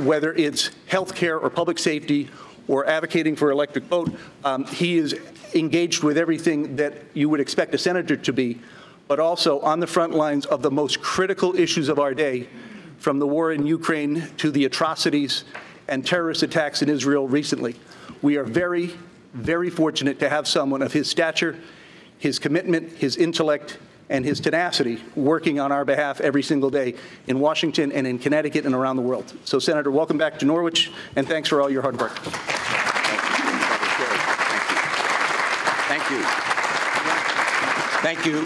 whether it's healthcare or public safety or advocating for electric vote. He is engaged with everything that you would expect a senator to be, but also on the front lines of the most critical issues of our day, from the war in Ukraine to the atrocities and terrorist attacks in Israel recently. We are very, very fortunate to have someone of his stature, his commitment, his intellect, and his tenacity working on our behalf every single day in Washington and in Connecticut and around the world. So, Senator, welcome back to Norwich, and thanks for all your hard work. Thank you. Thank you.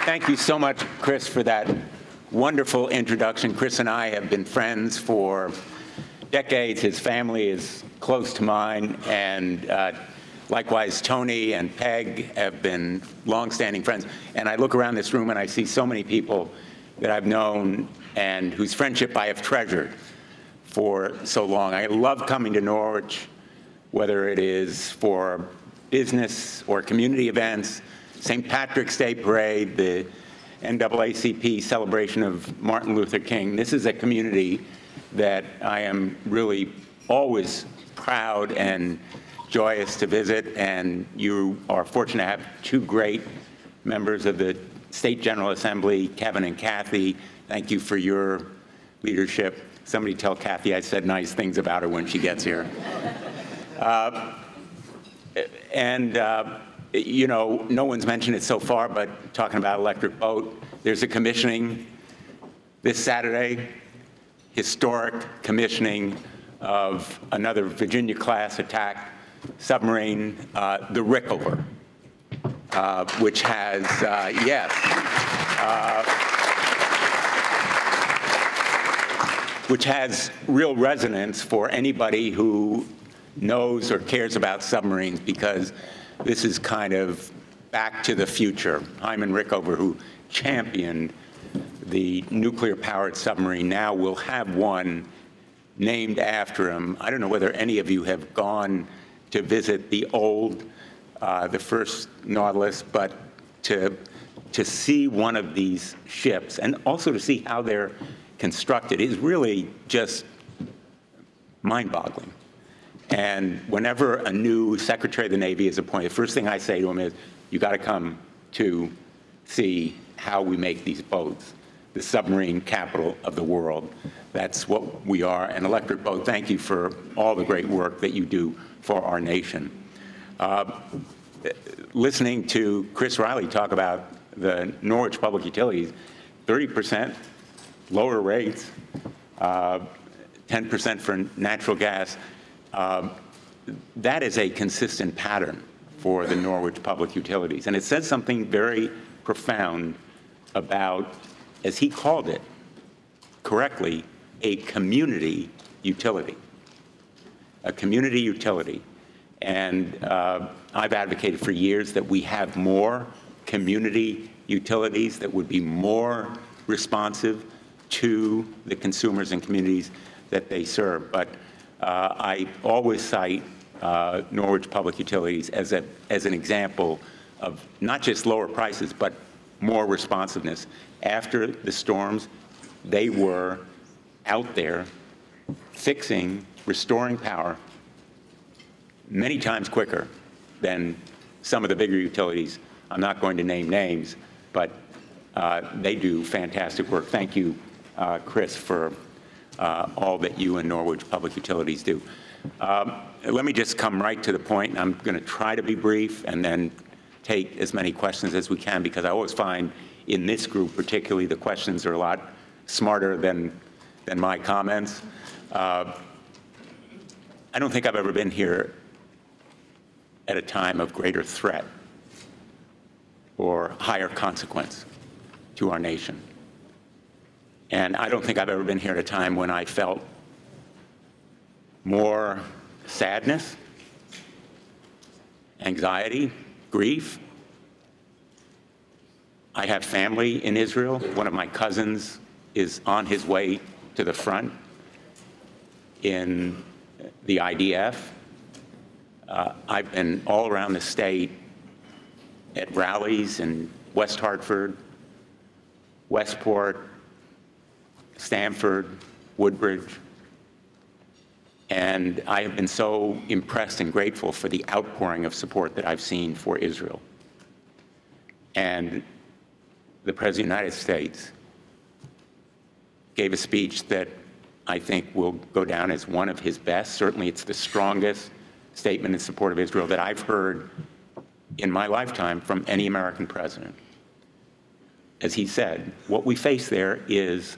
Thank you so much, Chris, for that wonderful introduction. Chris and I have been friends for decades. His family is close to mine, and likewise, Tony and Peg have been longstanding friends. And I look around this room and I see so many people that I've known and whose friendship I have treasured for so long. I love coming to Norwich, whether it is for business or community events, St. Patrick's Day Parade, the NAACP celebration of Martin Luther King. This is a community that I am really always proud and joyous to visit, and you are fortunate to have two great members of the State General Assembly, Kevin and Kathy. Thank you for your leadership. Somebody tell Kathy I said nice things about her when she gets here. You know, no one's mentioned it so far, but talking about electric boat, there's a commissioning this Saturday, historic commissioning of another Virginia-class attack submarine, the Rickover, which has, which has real resonance for anybody who knows or cares about submarines, because this is kind of back to the future. Hyman Rickover, who championed the nuclear-powered submarine, now will have one named after him. I don't know whether any of you have gone to visit the old, the first Nautilus, but to see one of these ships and also to see how they're constructed is really just mind-boggling. And whenever a new Secretary of the Navy is appointed, the first thing I say to him is, you got to come to see how we make these boats, the submarine capital of the world. That's what we are. And Electric Boat, thank you for all the great work that you do for our nation. Listening to Chris Riley talk about the Norwich Public Utilities, 30% lower rates, 10% for natural gas. That is a consistent pattern for the Norwich Public Utilities. And it says something very profound about, as he called it correctly, a community utility. A community utility. And I've advocated for years that we have more community utilities that would be more responsive to the consumers and communities that they serve. But I always cite Norwich Public Utilities as an example of not just lower prices, but more responsiveness. After the storms, they were out there fixing, restoring power many times quicker than some of the bigger utilities. I'm not going to name names, but they do fantastic work. Thank you, Chris, for all that you and Norwich Public Utilities do. Let me just come right to the point. I'm going to try to be brief and then take as many questions as we can, because I always find in this group particularly the questions are a lot smarter than my comments. I don't think I've ever been here at a time of greater threat or higher consequence to our nation. And I don't think I've ever been here at a time when I felt more sadness, anxiety, grief. I have family in Israel. One of my cousins is on his way to the front in the IDF. I've been all around the state at rallies in West Hartford, Westport, Stamford, Woodbridge, And I have been so impressed and grateful for the outpouring of support that I've seen for Israel. And the President of the United States gave a speech that I think will go down as one of his best. Certainly it's the strongest statement in support of Israel that I've heard in my lifetime from any American president. As he said, what we face there is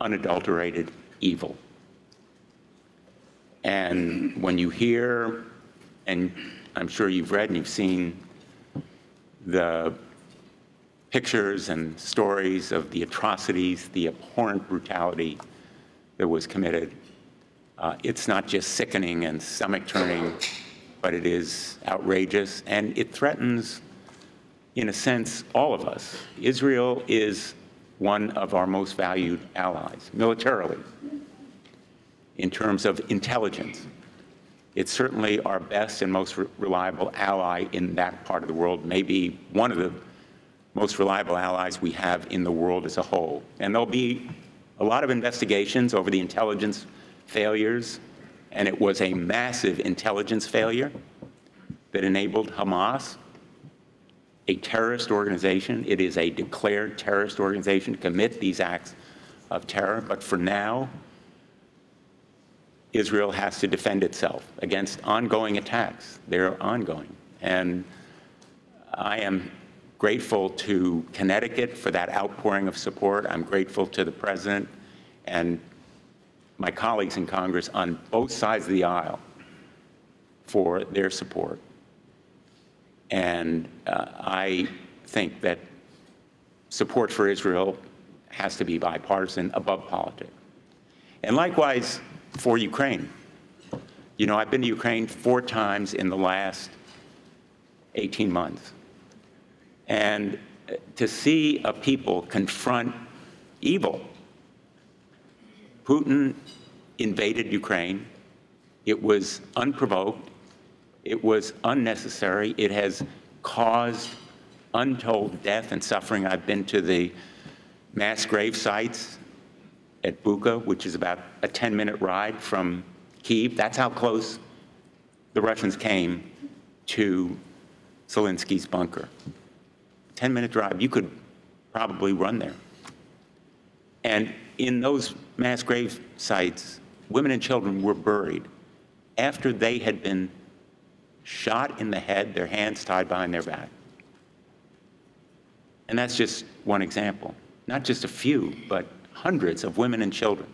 unadulterated evil. And when you hear, and I'm sure you've read and you've seen the pictures and stories of the atrocities, the abhorrent brutality that was committed, it's not just sickening and stomach-turning, but it is outrageous, and it threatens, in a sense, all of us. Israel is one of our most valued allies, militarily, in terms of intelligence. It's certainly our best and most reliable ally in that part of the world, maybe one of the most reliable allies we have in the world as a whole. And there'll be a lot of investigations over the intelligence failures, and it was a massive intelligence failure that enabled Hamas, a terrorist organization. It is a declared terrorist organization to commit these acts of terror. But for now, Israel has to defend itself against ongoing attacks. They're ongoing. And I am grateful to Connecticut for that outpouring of support. I'm grateful to the President and my colleagues in Congress on both sides of the aisle for their support. And I think that support for Israel has to be bipartisan, above politics. And likewise for Ukraine. You know, I've been to Ukraine 4 times in the last 18 months. And to see a people confront evil. Putin invaded Ukraine. It was unprovoked. It was unnecessary. It has caused untold death and suffering. I've been to the mass grave sites at Bucha, which is about a 10-minute ride from Kyiv. That's how close the Russians came to Zelensky's bunker. 10-minute drive. You could probably run there. And in those mass grave sites, women and children were buried after they had been shot in the head, their hands tied behind their back. And that's just one example. Not just a few, but hundreds of women and children.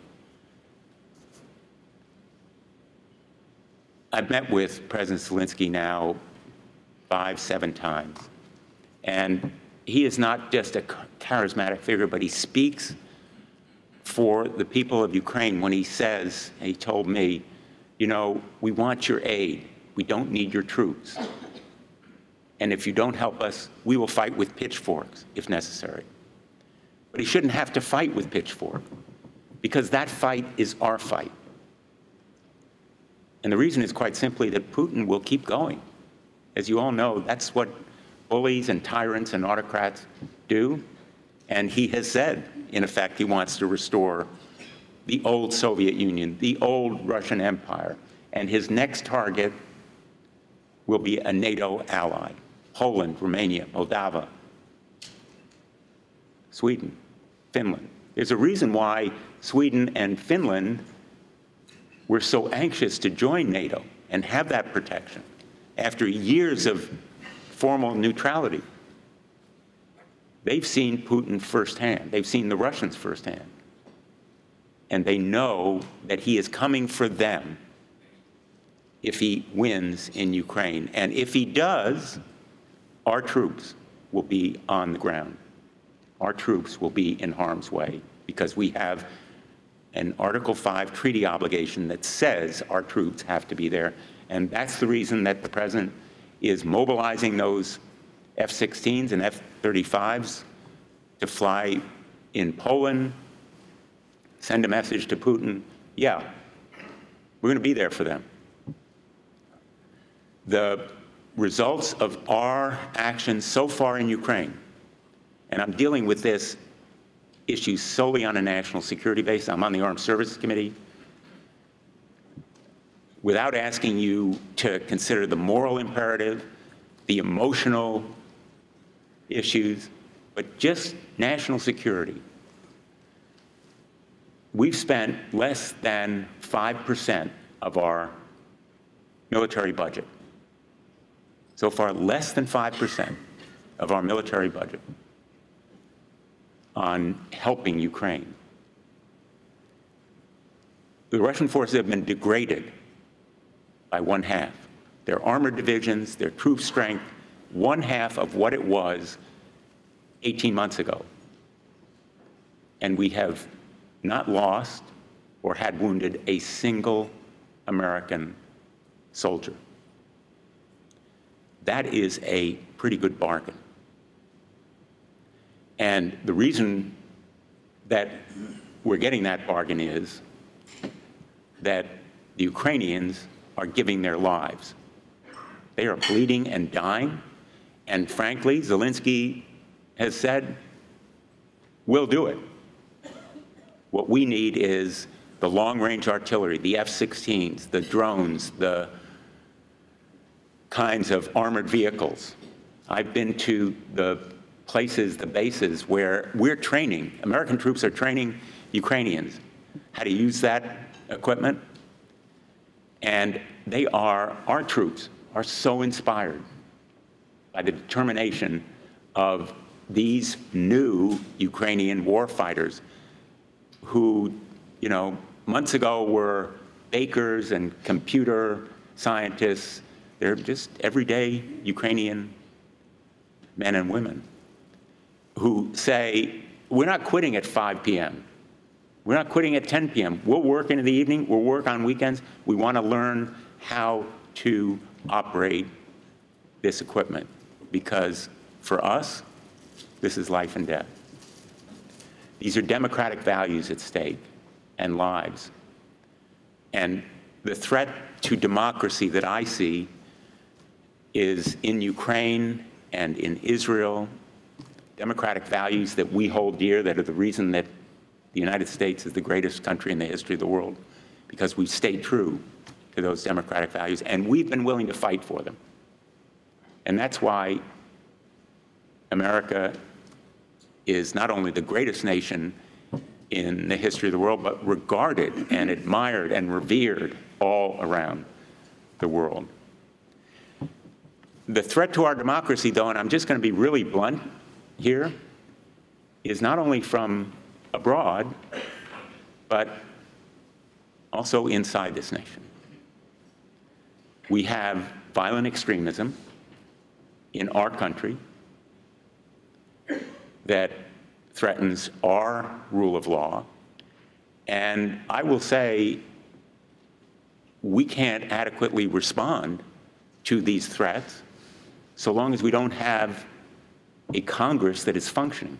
I've met with President Zelensky now 5, 7 times. And he is not just a charismatic figure, but he speaks for the people of Ukraine when he says, and he told me, you know, we want your aid. We don't need your troops. And if you don't help us, we will fight with pitchforks if necessary. But he shouldn't have to fight with pitchforks, because that fight is our fight. And the reason is quite simply that Putin will keep going. As you all know, that's what bullies and tyrants and autocrats do. And he has said, in effect, he wants to restore the old Soviet Union, the old Russian Empire. And his next target will be a NATO ally: Poland, Romania, Moldova, Sweden, Finland. There's a reason why Sweden and Finland were so anxious to join NATO and have that protection after years of formal neutrality. They've seen Putin firsthand. They've seen the Russians firsthand. And they know that he is coming for them if he wins in Ukraine. And if he does, our troops will be on the ground. Our troops will be in harm's way, because we have an Article 5 treaty obligation that says our troops have to be there. And that's the reason that the President is mobilizing those F-16s and F-35s to fly in Poland, send a message to Putin, yeah, we're going to be there for them. The results of our actions so far in Ukraine, and I'm dealing with this issue solely on a national security basis. I'm on the Armed Services Committee. without asking you to consider the moral imperative, the emotional issues, but just national security. We've spent less than 5% of our military budget. So far, less than 5% of our military budget on helping Ukraine. The Russian forces have been degraded by 1/2. Their armored divisions, their troop strength, 1/2 of what it was 18 months ago. And we have not lost or had wounded a single American soldier. That is a pretty good bargain. And the reason that we're getting that bargain is that the Ukrainians are giving their lives. They are bleeding and dying. And frankly, Zelensky has said, we'll do it. What we need is the long-range artillery, the F-16s, the drones, the kinds of armored vehicles. I've been to the places, the bases where we're training, American troops are training Ukrainians how to use that equipment. And our troops are so inspired by the determination of these new Ukrainian war fighters who, months ago were bakers and computer scientists. They're just everyday Ukrainian men and women who say, we're not quitting at 5 p.m. We're not quitting at 10 p.m. We'll work into the evening. We'll work on weekends. We want to learn how to operate this equipment because for us, this is life and death. These are democratic values at stake and lives. And the threat to democracy that I see is in Ukraine and in Israel, democratic values that we hold dear, that are the reason that the United States is the greatest country in the history of the world, because we've stayed true to those democratic values, and we've been willing to fight for them. And that's why America is not only the greatest nation in the history of the world, but regarded and admired and revered all around the world. The threat to our democracy, though, and I'm just going to be really blunt here, is not only from abroad, but also inside this nation. We have violent extremism in our country that threatens our rule of law. And I will say we can't adequately respond to these threats so long as we don't have a Congress that is functioning.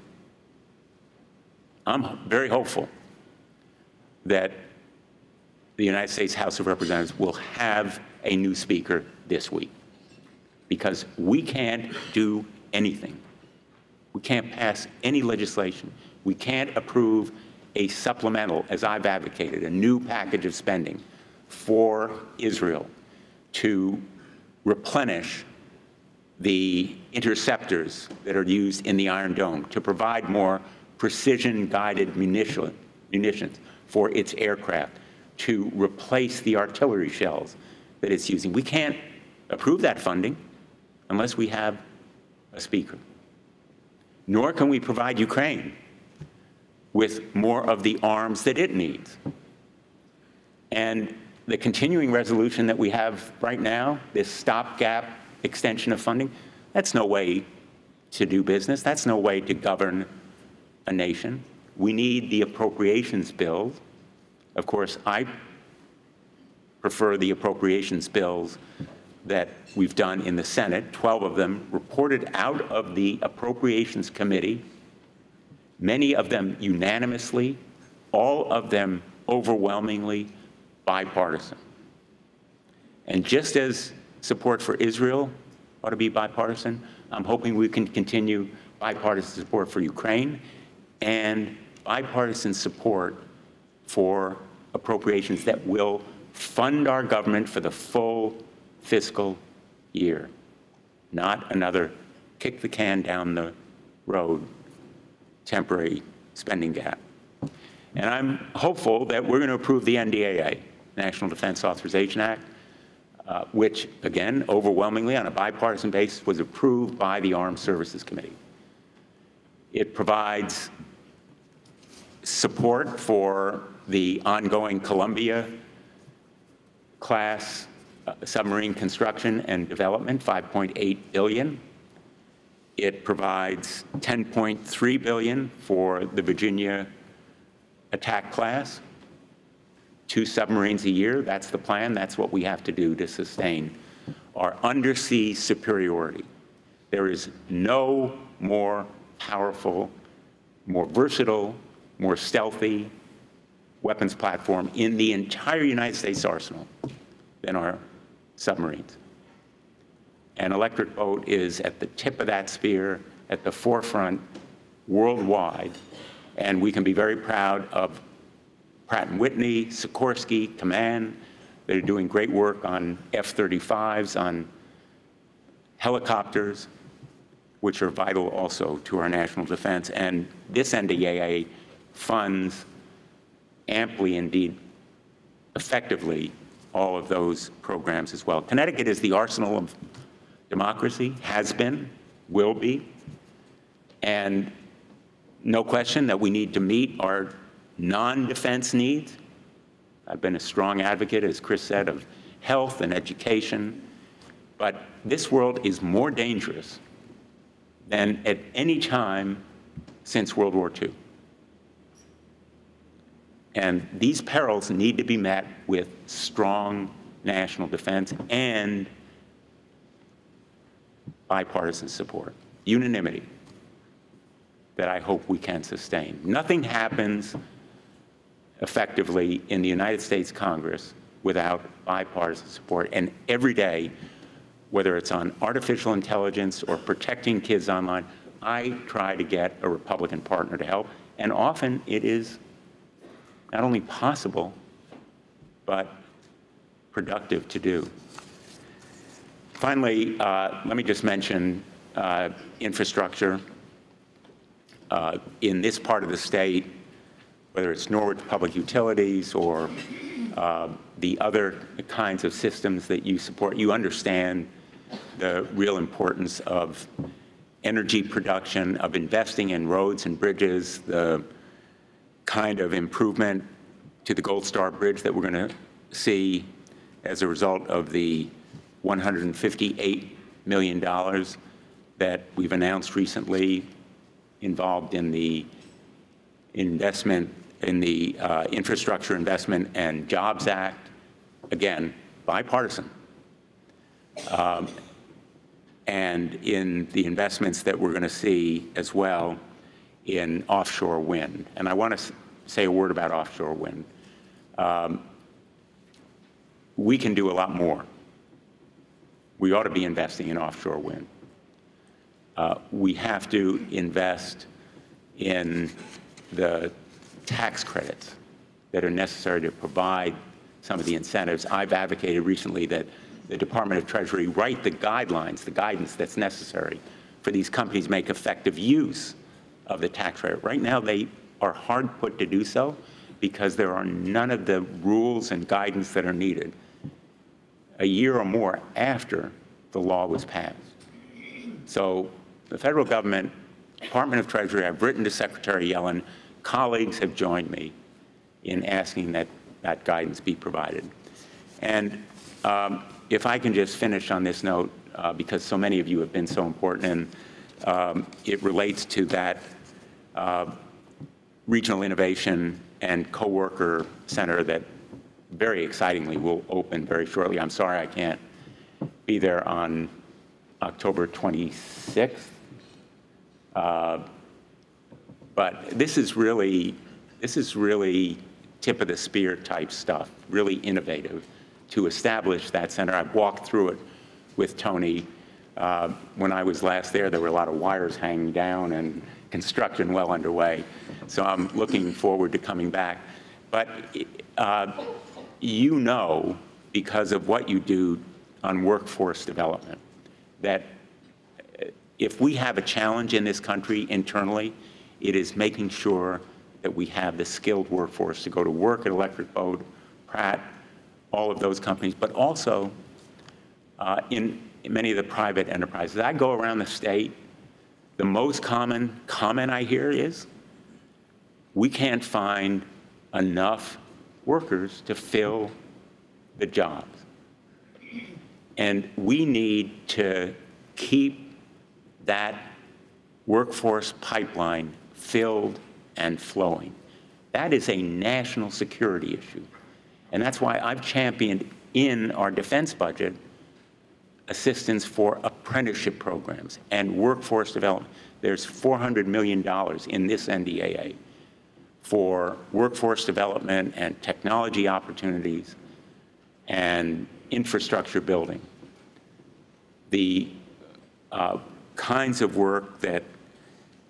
I'm very hopeful that the United States House of Representatives will have a new speaker this week, because we can't do anything. We can't pass any legislation. We can't approve a supplemental, as I've advocated, a new package of spending for Israel to replenish the interceptors that are used in the Iron Dome, to provide more precision-guided munitions for its aircraft, to replace the artillery shells that it's using. We can't approve that funding unless we have a speaker. Nor can we provide Ukraine with more of the arms that it needs. And the continuing resolution that we have right now, this stopgap extension of funding, that's no way to do business. That's no way to govern a nation. We need the appropriations bills. Of course, I prefer the appropriations bills that we've done in the Senate, 12 of them reported out of the Appropriations Committee, many of them unanimously, all of them overwhelmingly bipartisan. And just as support for Israel ought to be bipartisan, I'm hoping we can continue bipartisan support for Ukraine and bipartisan support for appropriations that will fund our government for the full fiscal year, not another kick the can down the road temporary spending gap. And I'm hopeful that we're going to approve the NDAA, National Defense Authorization Act, which, again, overwhelmingly on a bipartisan basis was approved by the Armed Services Committee. It provides support for the ongoing Columbia-class submarine construction and development, $5.8 billion. It provides $10.3 billion for the Virginia attack class, 2 submarines a year. That's the plan. That's what we have to do to sustain our undersea superiority. There is no more powerful, more versatile, more stealthy weapons platform in the entire United States arsenal than our submarines. An electric boat is at the tip of that spear, at the forefront worldwide, and we can be very proud of Pratt & Whitney, Sikorsky, Command. They're doing great work on F-35s, on helicopters, which are vital also to our national defense. And this NDAA funds amply, indeed, effectively, all of those programs as well. Connecticut is the arsenal of democracy, has been, will be, and no question that we need to meet our non-defense needs. I've been a strong advocate, as Chris said, of health and education, but this world is more dangerous than at any time since World War II. And these perils need to be met with strong national defense and bipartisan support, unanimity that I hope we can sustain. Nothing happens effectively in the United States Congress without bipartisan support. And every day, whether it's on artificial intelligence or protecting kids online, I try to get a Republican partner to help. And often it is not only possible, but productive to do. Finally, let me just mention infrastructure. In this part of the state, whether it's Norwich Public Utilities or the other kinds of systems that you support, you understand the real importance of energy production, of investing in roads and bridges, the kind of improvement to the Gold Star Bridge that we're going to see as a result of the $158 million that we've announced recently involved in the investment in the Infrastructure Investment and Jobs Act, again, bipartisan, and in the investments that we're going to see as well in offshore wind. And I want to say a word about offshore wind. We can do a lot more. We ought to be investing in offshore wind. We have to invest in the tax credits that are necessary to provide some of the incentives. I've advocated recently that the Department of Treasury write the guidelines, the guidance that's necessary for these companies to make effective use of the tax credit. Right now, they are hard put to do so because there are none of the rules and guidance that are needed a year or more after the law was passed. So the federal government, Department of Treasury, I've written to Secretary Yellen, colleagues have joined me in asking that that guidance be provided. And if I can just finish on this note, because so many of you have been so important, and it relates to that regional innovation and co-worker center that very excitingly will open very shortly. I'm sorry I can't be there on October 26th. But this is really tip of the spear type stuff, really innovative to establish that center. I've walked through it with Tony. When I was last there were a lot of wires hanging down and construction well underway. So I'm looking forward to coming back. But you know, because of what you do on workforce development, that if we have a challenge in this country internally, it is making sure that we have the skilled workforce to go to work at Electric Boat, Pratt, all of those companies, but also in many of the private enterprises. I go around the state, the most common comment I hear is, we can't find enough workers to fill the jobs. And we need to keep that workforce pipeline filled and flowing. That is a national security issue. And that's why I've championed in our defense budget assistance for apprenticeship programs and workforce development. There's $400 million in this NDAA for workforce development and technology opportunities and infrastructure building. The kinds of work that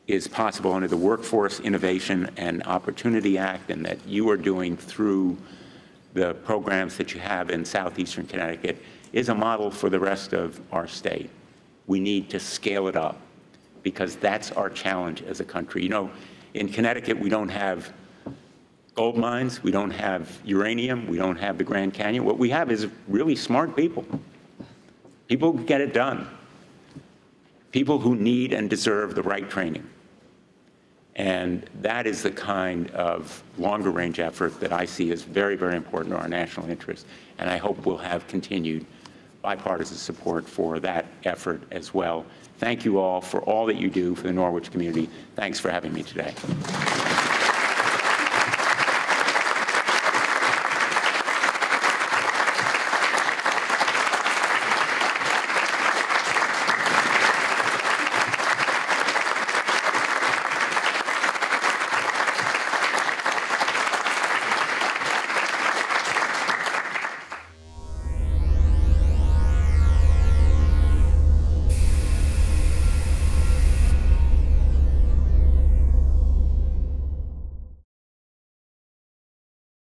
is possible under the Workforce Innovation and Opportunity Act and that you are doing through the programs that you have in Southeastern Connecticut is a model for the rest of our state. We need to scale it up because that's our challenge as a country. You know, in Connecticut, we don't have gold mines, we don't have uranium, we don't have the Grand Canyon. What we have is really smart people. People who get it done. People who need and deserve the right training. And that is the kind of longer range effort that I see as very, very important to our national interest. And I hope we'll have continued bipartisan support for that effort as well. Thank you all for all that you do for the Norwich community. Thanks for having me today.